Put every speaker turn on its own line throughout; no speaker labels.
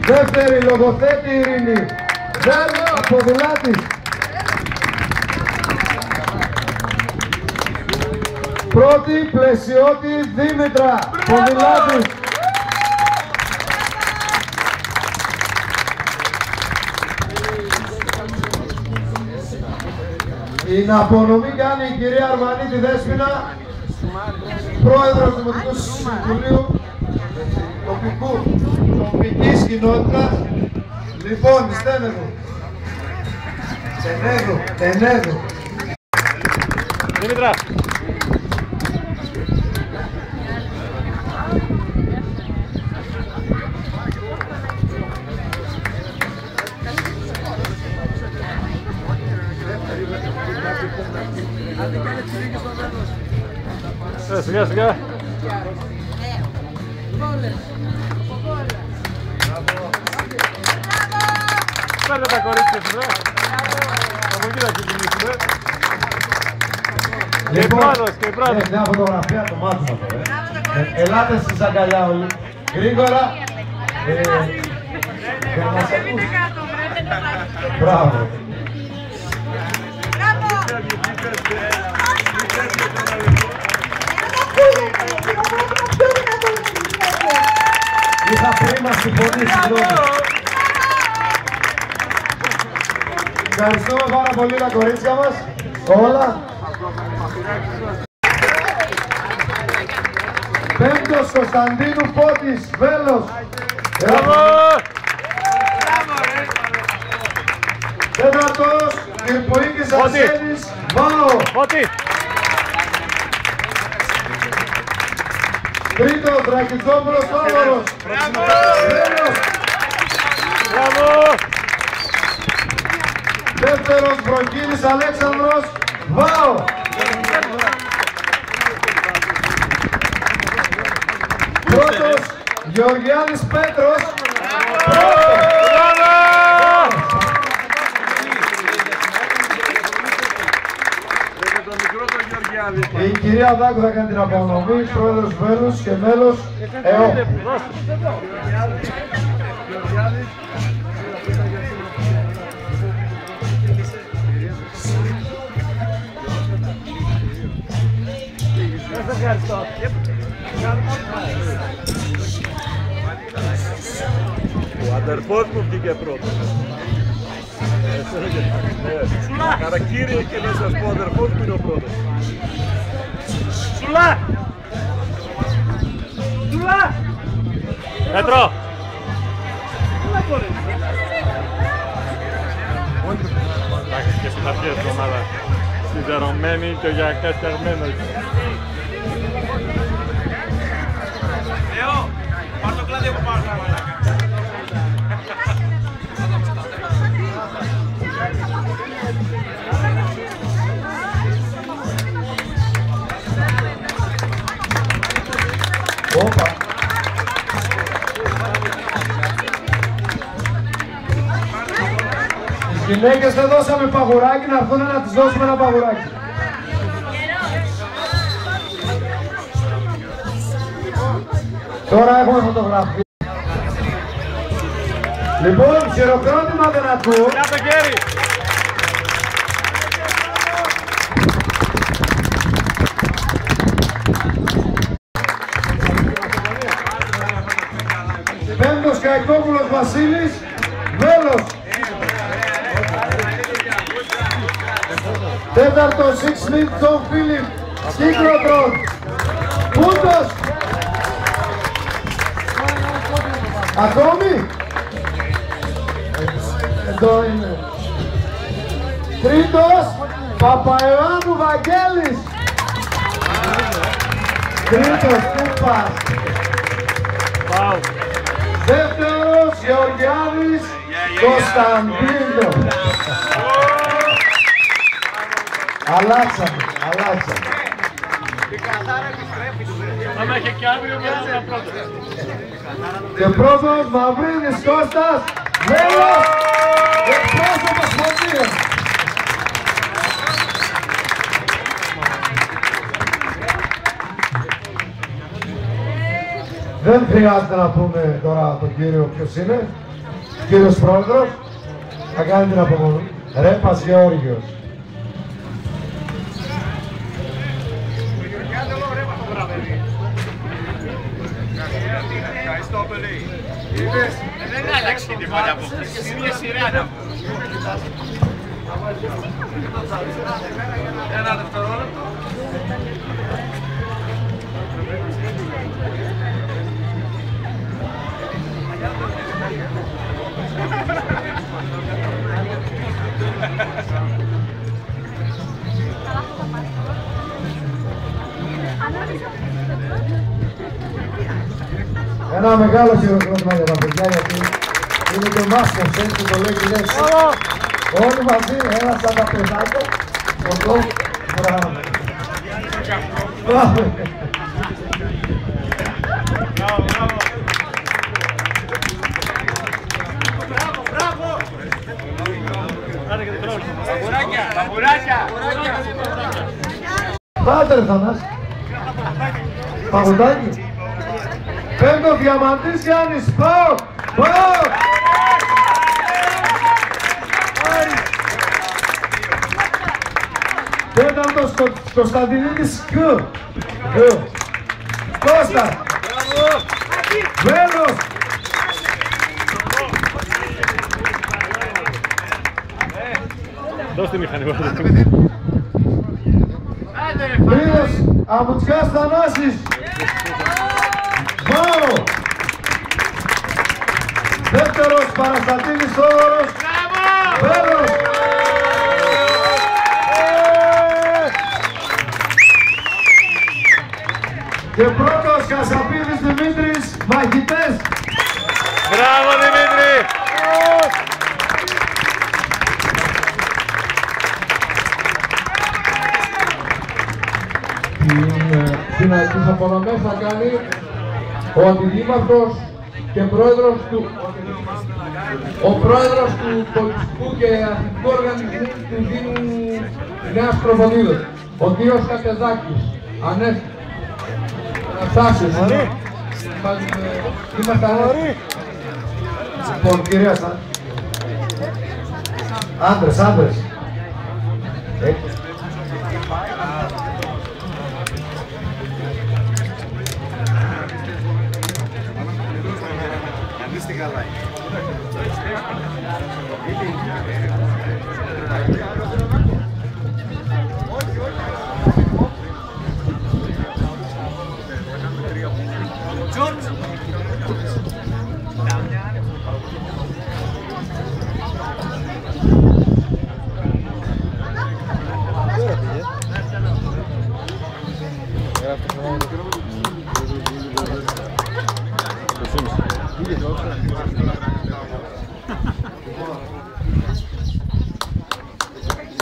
Δεύτερη Λογοθέτη Ειρήνη. Ποδηλάτης. Πρώτη Πλαισιώτη Δήμητρα. Ποδηλάτης. Την απονομή κάνει η κυρία Αρμανίτη Δέσποινα, πρόεδρος του Δημοτικού Συμβουλίου τοπικής κοινότητας. Λοιπόν, στένεδο. Τενέδο.
Δήμητρα. Σιγά, σιγά. Πάρτε τα κορίτσια σου, από εκεί θα ξεκινήσουμε. Και πρώτος, και πρώτος.
Μια φωτογραφία το μάθημα τώρα. Ελάτε στις αγκαλιά όλοι. Γρήγορα. Μπράβο. Είχα πρίμα στη φωνή, συγγνώμη. Ευχαριστούμε πάρα πολύ τα κορίτσια μας. Όλα. Πέμπτος Κωνσταντίνου Πότης, Βέλος. Τέταρτος Κυρποίκης Αρσένης, Βάο. Τρίτος Δρακιτσόπουλος Θόδωρος. Βέλος. Δεύτερος Βροκίνης Αλέξανδρος, Βάο. Πρώτος Γεωργιάδης Πέτρος, η κυρία Δάκου θα κάνει την απονομή, πρόεδρος Βέλους και μέλος ΕΟ.
Ο αδερφός μου βγήκε πρώτος. Χαρακτήρια και να σας πω, ο αδερφός μου είναι ο πρώτος. Σουλά! Μέτρο! Εντάξει, και στην αρχή της ομάδας. Σιδερωμένη και ο Γιακάς φτιαγμένος.
Λεώ, πάρ' το κλάδι από πάνω.
Όπα. Τις γυναίκες δεν δώσαμε παγουράκι, να έρθουν να τις δώσουμε ένα παγουράκι. Τώρα έχουμε φωτογραφία. Λοιπόν, χειροκρότημα δεν ακούω.
Για το χέρι!
Πέμπτος Καϊκόπουλος Βασίλης, Βέλος. Τέταρτος Σίξλιν Τζον Φίλιπ, Κύκλοτρον, Πούντος. Ακόμη. Εδώ είναι. Τρίτος Παπαϊωάννου Βαγγέλης. Τρίτος, πού πας. Δεύτερος Γεωργιάδης Κωνσταντίνο. Αλλάξαμε.
Άμα είχε κι αύριο μια πρώτα.
Και πρώτος Μαυρίδης Κώστας Βέλος, εκπρόσωπος Φωτίας. Δεν χρειάζεται να πούμε τώρα τον κύριο ποιος είναι. κύριος πρόεδρος θα κάνει την απομονή. Ρέπας Γεώργιος.
Ευχαριστώ πολύ. Δεν άλλαξε τίποτα από χθες. Είναι σειρά να πω. Ένα δευτερόλεπτο.
Ένα μεγάλο χειροκρότημα για τα παιδιά, γιατί είναι και μάσκος, έτσι το λέει και λέξη. Όλοι μαζί, ένα σαν τα παιδάκια, αυτό, μπράβο. Μπράβο. Πάτε ρε Θανάση. Παγωτάκι. Πέμπτο Διαμαντής Γιάννης. Πάω. Πάω. Τέταρτος Κωνσταντινίδης Κ. Κώστα. Βέλος.
Δώστε μηχανικό.
Τρίτος Αμουτσιάς Θανάσης. Πάω. Δεύτερος Παραστατήλης Θόδωρος. Βέλος. Και πρώτος Κασαπίδης Δημήτρης, μαχητές.
Μπράβο Δημήτρη!
Τις απονομές θα κάνει ο αντιδήμαρχος και πρόεδρος του, πολιτιστικού και αθλητικού οργανισμού του Δήμου Νέας Προποδίδος, ο κύριος Κατεδάκης. Αναστάσιος. Είμαστε ανέστη. Λοιπόν, κυρία Σαν. Άντρες.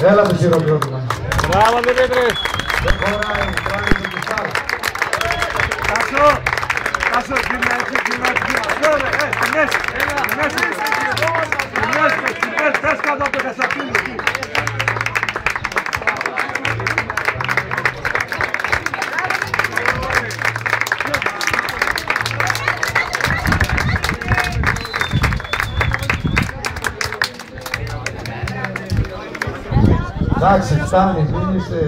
Έλα το χειροκρότημα.
Μπράβο Δημήτρη!
Δεν χωράει, κάνει το κουστάρι.
Τάσο, πες κάτω από το Κασαπίνο.
Εντάξει, φτάνει, μην είσαι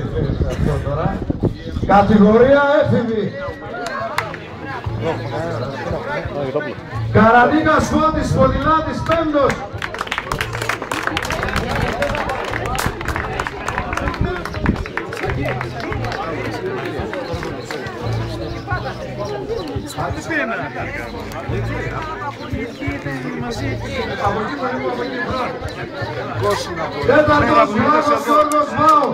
αυτό τώρα. Κατηγορία έφηβη. Καραντίνας Φώτης Ποδηλάτης πέμπτος. Τέταρτος Γιώργος Γιώργος Μάου.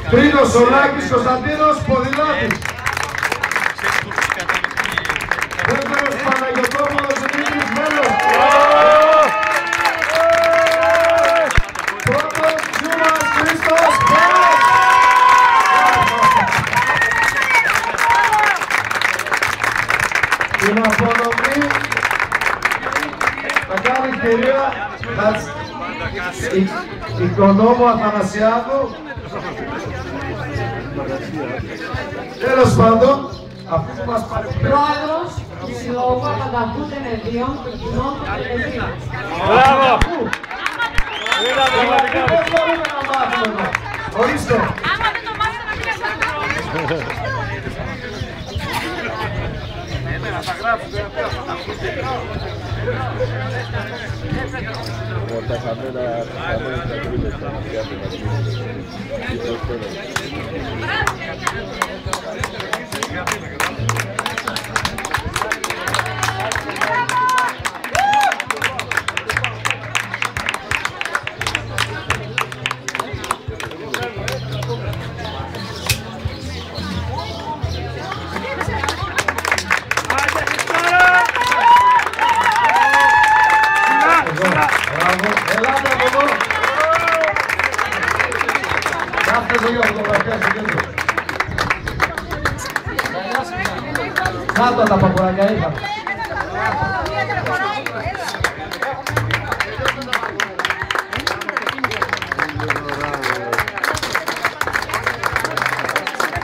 Τρίτος Σολάκης Κωνσταντίνος Ποδηλάτης. Δεύτερος Παναγιωτόπουλος Δημήτρης Μέλος. Πρώτος Τζούμας Χρήστος Πέρας. Την απονομή θα κάνει η κυρία Οικονόμου Αθανασιάδου. Τέλος πάντων, αυτή που μας πάρει
Πρόεδρος του Συλλόγου Απανταχού Τενεδίων και Κοινών του Τενεδίου.
Μπράβο!
Δεν μπορούμε να μάθουμε εδώ. Ορίστε.
Άμα δεν το μάθετε να μην εσωτερικό.
Θα γράψετε.
Τα χαμένα τα κρύβες, τα μαθιάτε να
Ελάτε από εδώ. Κάστε εδώ για φωτογραφία στο κέντρο. Κάτω τα παπουράκια ήρθαν.